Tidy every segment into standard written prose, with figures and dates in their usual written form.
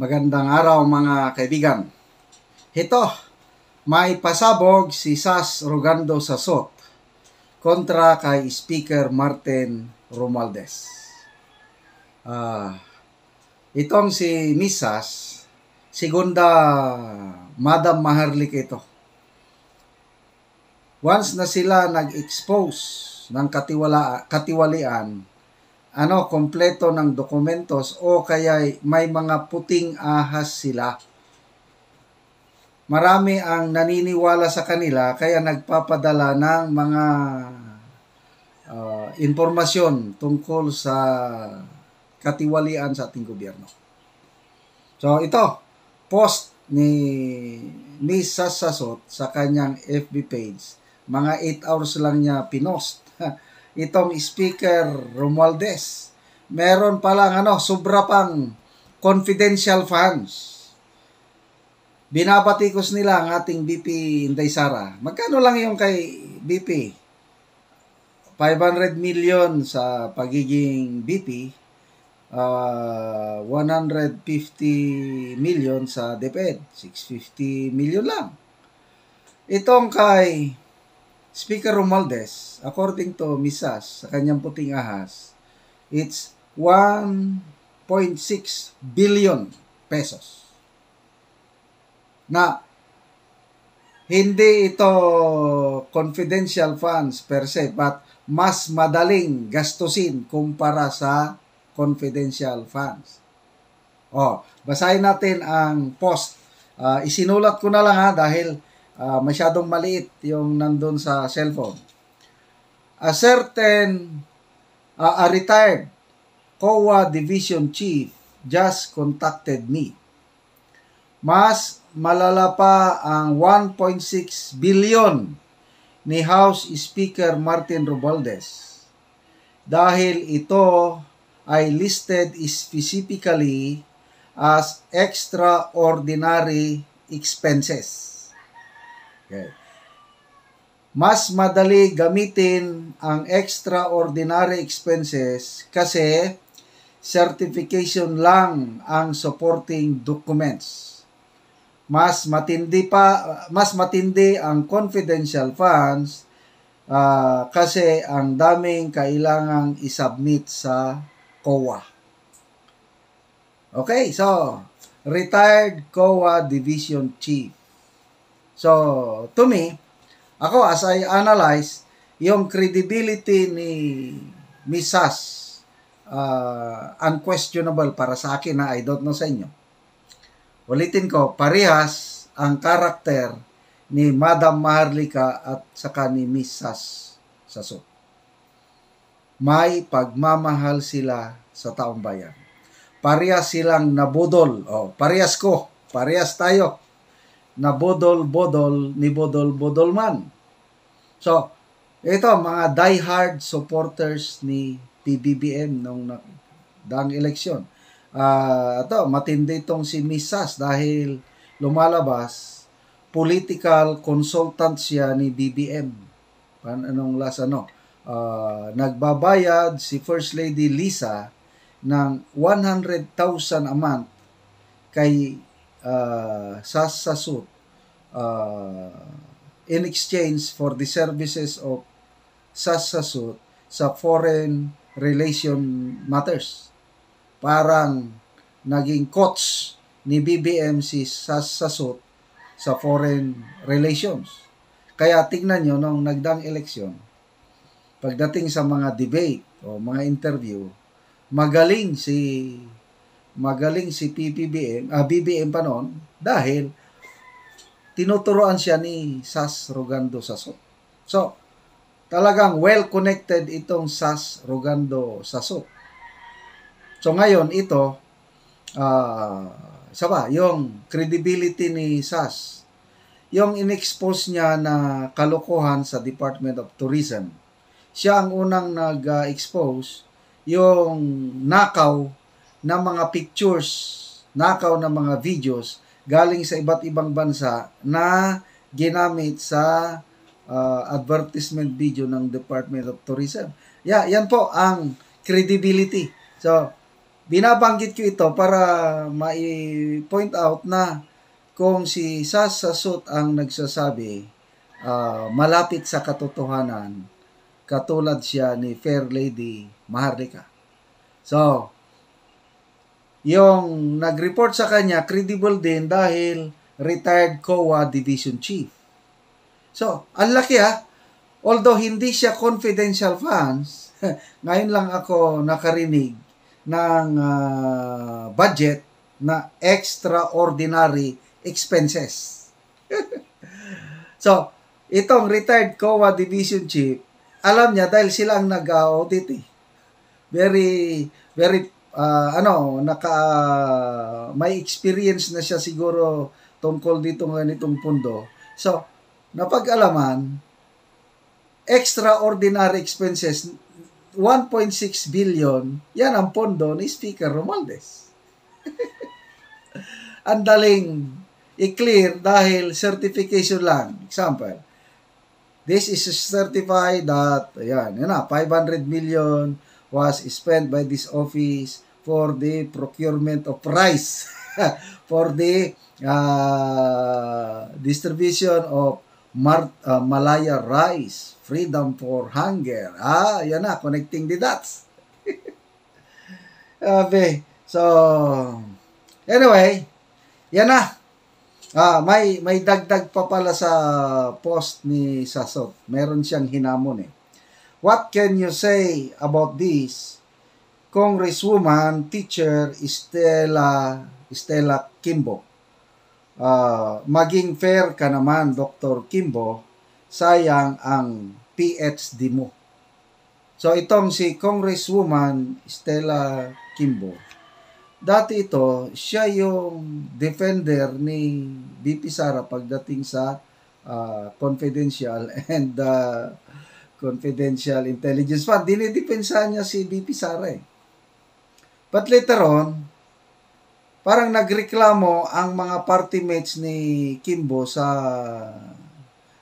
Magandang araw mga kaibigan. Ito, may pasabog si Sas Rogando Sasot kontra kay Speaker Martin Romualdez. Itong si Miss Sas, segunda Madam Maharlika ito. Once na sila nag-expose ng katiwalian, kompleto ng dokumentos o kaya may mga puting ahas sila. Marami ang naniniwala sa kanila kaya nagpapadala ng mga impormasyon tungkol sa katiwalian sa ating gobyerno. So ito, post ni Miss Sas Sasot sa kanyang FB page. Mga 8 hours lang niya pinost. Itong Speaker Romualdez, meron palang sobra pang confidential funds. Binabatikos nila ang ating BP Inday Sara. Magkano lang yung kay BP? 500 million sa pagiging BP, 150 million sa DepEd, 650 million lang. Itong kay Speaker Romualdez, according to Miss Sas, sa kanyang puting ahas, it's 1.6 billion pesos. Na hindi ito confidential funds per se, but mas madaling gastusin kumpara sa confidential funds. Basahin natin ang post. Isinulat ko na lang dahil masyadong maliit yung nandun sa cellphone. A retired COA Division Chief just contacted me. Mas malala pa ang 1.6 billion ni House Speaker Martin Romualdez dahil ito ay listed specifically as extraordinary expenses. Okay. Mas madali gamitin ang extraordinary expenses kasi certification lang ang supporting documents. Mas matindi ang confidential funds kasi ang daming kailangang isubmit sa COA. Okay, so retired COA Division Chief. So, to me, ako as I analyze, yung credibility ni Miss Sas, unquestionable para sa akin I don't know sa inyo. Ulitin ko, parehas ang karakter ni Madam Maharlika at saka ni Miss Sas Sasot. May pagmamahal sila sa taong bayan. Parehas silang nabudol. Parehas tayo. Na bodol-bodol ni bodol-bodol man. So, ito mga die-hard supporters ni PBBM nung daang eleksyon. Matindi itong si Miss Sas dahil lumalabas, political consultant siya ni BBM. Nagbabayad si First Lady Lisa ng 100,000 a month kay Sas Sasot in exchange for the services of Sas Sasot sa foreign relation matters. Parang naging coach ni BBM si Sas Sasot sa foreign relations. Kaya tingnan nyo nung nagdaang eleksyon, pagdating sa mga debate o mga interview, magaling si BBM pa noon dahil tinuturoan siya ni Sas Rogando Sasot. So, talagang well-connected itong Sas Rogando Sasot. So, ngayon ito, yung credibility ni Sas, yung in-expose niya na kalokohan sa Department of Tourism. Siya ang unang nag-expose yung nakaw na mga pictures, nakaw na mga videos galing sa iba't ibang bansa na ginamit sa advertisement video ng Department of Tourism. Yan po ang credibility. So, Binabanggit ko ito para mai-point out na kung si Sas Sasut ang nagsasabi, malapit sa katotohanan, katulad siya ni Fair Lady Maharlika. So, yung nag-report sa kanya, credible din dahil retired COA Division Chief. So, ang laki although hindi siya confidential funds, ngayon lang ako nakarinig ng budget na extraordinary expenses. So, itong retired COA Division Chief, alam niya dahil sila ang nag-audit Very may experience na siya siguro tungkol dito ganitong pundo. So, napag-alaman, extraordinary expenses, 1.6 billion, yan ang pondo ni Speaker Romualdez. Ang daling i-clear dahil certification lang. Example, this is certified that, 500 million was spent by this office for the procurement of rice, for the distribution of Malaya rice, freedom for hunger. Connecting the dots. So, anyway, yan na. May dagdag pa pala sa post ni Sasot. Meron siyang hinamon What can you say about this, Congresswoman Teacher Stella Kimbo? Maging fair ka naman, Dr. Kimbo. Sayang ang PhD mo. So itong si Congresswoman Stella Kimbo, dati siya yung defender ni BP Sara pagdating sa confidential and confidential intelligence fund. Dinidepensahan niya si BP Sara But later on, parang nagreklamo ang mga party mates ni Kimbo sa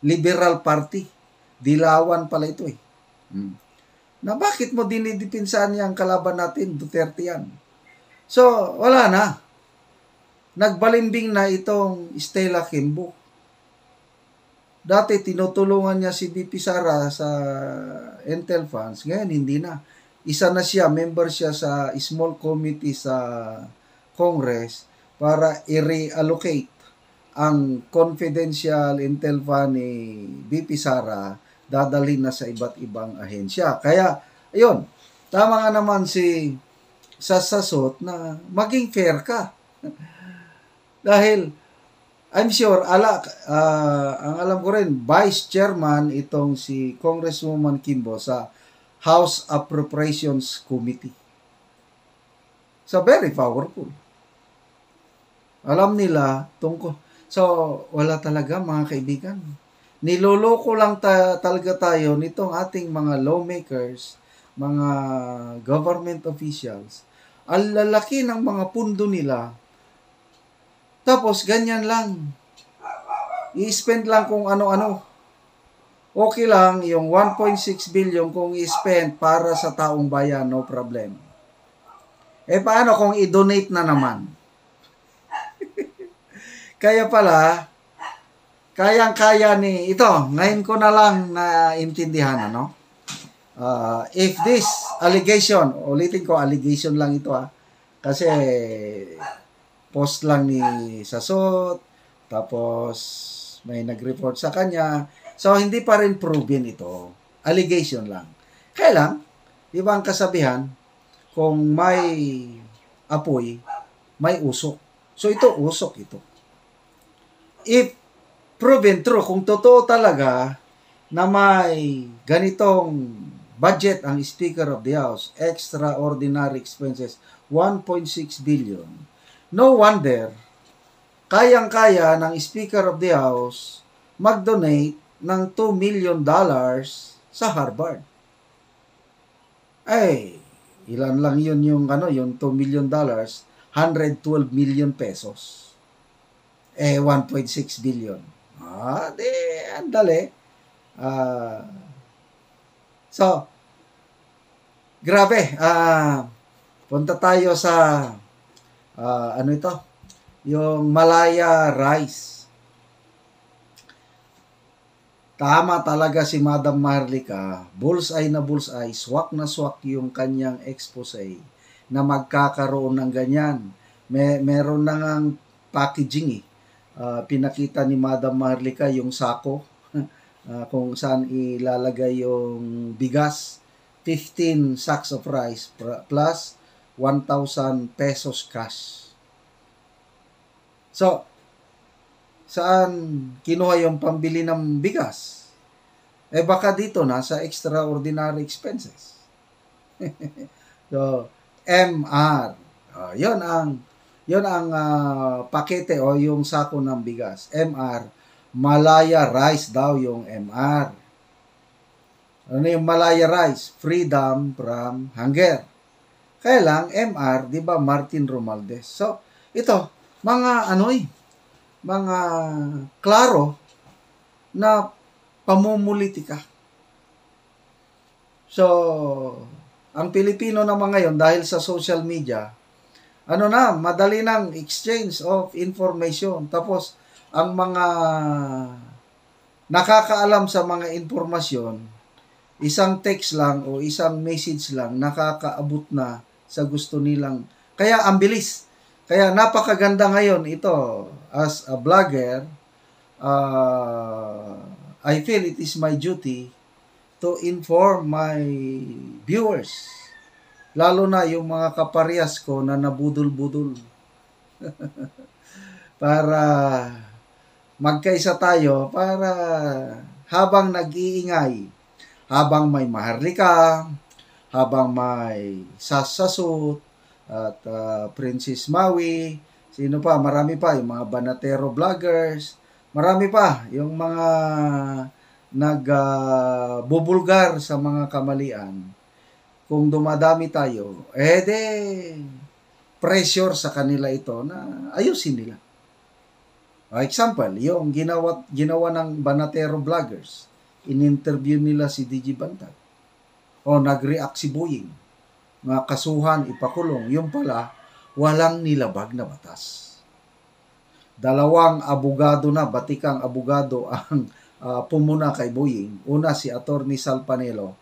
Liberal Party. Dilawan pala ito Na bakit mo dinidepensahan niya ang kalaban natin, Duterte yan? So, wala na. Nagbalimbing na itong Stella Kimbo. Dati tinutulungan niya si BP Sara sa Intel Funds. Ngayon hindi na. Isa na siya, member siya sa small committee sa Congress para i-reallocate ang confidential Intel Fund ni BP Sara, dadalhin na sa iba't ibang ahensya. Kaya, ayun, tama nga naman si Sasasot na maging fair ka. Dahil I'm sure, ang alam ko rin, Vice Chairman itong si Congresswoman Kimbo sa House Appropriations Committee. So, very powerful. Alam nila tungkol. So, wala talaga mga kaibigan. Niloloko lang talaga tayo nitong ating mga lawmakers, mga government officials. Ang lalaki ng mga pundo nila. Tapos, ganyan lang. I-spend lang kung ano-ano. Okay lang, yung 1.6 billion kung i-spend para sa taong bayan, no problem. Paano kung i-donate na naman? Kaya pala, kayang-kaya ni, ito, ngayon ko na lang naintindihan, if this allegation, ulitin ko, allegation lang ito, kasi, post lang ni Sasot, tapos may nag-report sa kanya. So, hindi pa rin proven ito. Allegation lang. Kaya lang, di ba ang kasabihan, kung may apoy, may usok. So, ito, usok ito. If proven true, kung totoo talaga na may ganitong budget ang Speaker of the House, extraordinary expenses, 1.6 billion, no wonder, kayang-kaya ng Speaker of the House mag-donate ng $2 million sa Harvard. Ilan lang yun yung $2 million, 112 million pesos. 1.6 billion. Andali. So, grabe. Punta tayo sa, ano ito? Yung Malaya Rice. Tama talaga si Madam Maharlika. Bullseye na bullseye. Swak na swak yung kanyang expose na magkakaroon ng ganyan. Meron na ngang packaging eh. Pinakita ni Madam Maharlika yung sako kung saan ilalagay yung bigas. 15 sacks of rice plus 1,000 pesos cash. So, saan kinuha yung pambili ng bigas? Baka dito na sa extraordinary expenses. So, MR. Yon ang pakete o yung sako ng bigas. MR. Malaya rice daw yung MR. Ano yung Malaya rice? Freedom from hunger. Kaya lang, MR, di ba, Martin Romualdez. So, ito, mga mga klaro na pamumulitika. So, ang Pilipino naman ngayon, dahil sa social media, madali ng exchange of information. Tapos, ang mga nakakaalam sa mga informasyon, isang text lang o isang message lang, nakakaabot na sa gusto nilang. Kaya ang bilis. Kaya napakaganda ngayon ito. As a vlogger, I feel it is my duty to inform my viewers. Lalo na yung mga kaparehas ko na nabudol-budol. Para magkaisa tayo, para habang nag-iingay, habang may Maharlika, habang may Sasasot, at Princess Maui, sino pa, marami pa, yung mga Banatero vloggers, marami pa, yung mga nagbubulgar sa mga kamalian. Kung dumadami tayo, pressure sa kanila ito na ayusin nila. Example, yung ginawa ng Banatero vloggers, in-interview nila si DJ Bantag. O nag-react si Boying. Mga kasuhan, ipakulong. Yung pala, walang nilabag na batas. Dalawang abogado na, batikang abogado ang pumuna kay Boying. Una si Attorney Sal Panelo,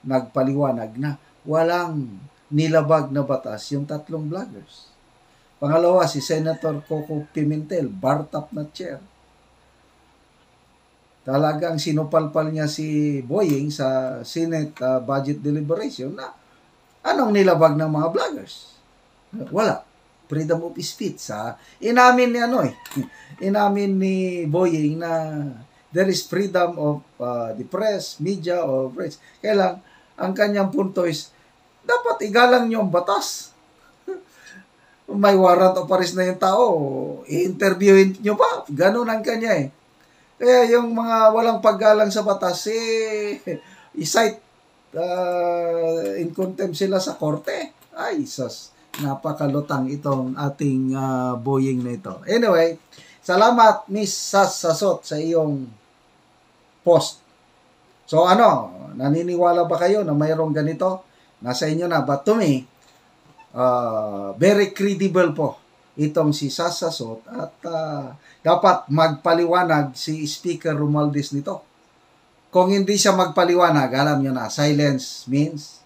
nagpaliwanag na walang nilabag na batas yung tatlong vloggers. Pangalawa, si Senator Coco Pimentel, bar-top na chair. Talagang sinupalpal niya si Boying sa Senate budget deliberation na anong nilabag ng mga vloggers? Wala. Freedom of speech. Inamin ni inamin ni Boying na there is freedom of the press, media, or press. Kaya lang, ang kanyang punto is, dapat igalang niyo ang batas. May warrant of arrest na yung tao, i-interviewin niyo pa. Ganun ang kanya Kaya yung mga walang paggalang sa batas, i-cite in contempt sila sa korte. Ay, sus, napakalutang itong ating Boying na ito. Anyway, salamat Miss Sasasot sa iyong post. So naniniwala ba kayo na mayroong ganito? Nasa inyo na. But to me, very credible po itong si Sasasot at dapat magpaliwanag si Speaker Romualdez nito. Kung hindi siya magpaliwanag, alam nyo na, silence means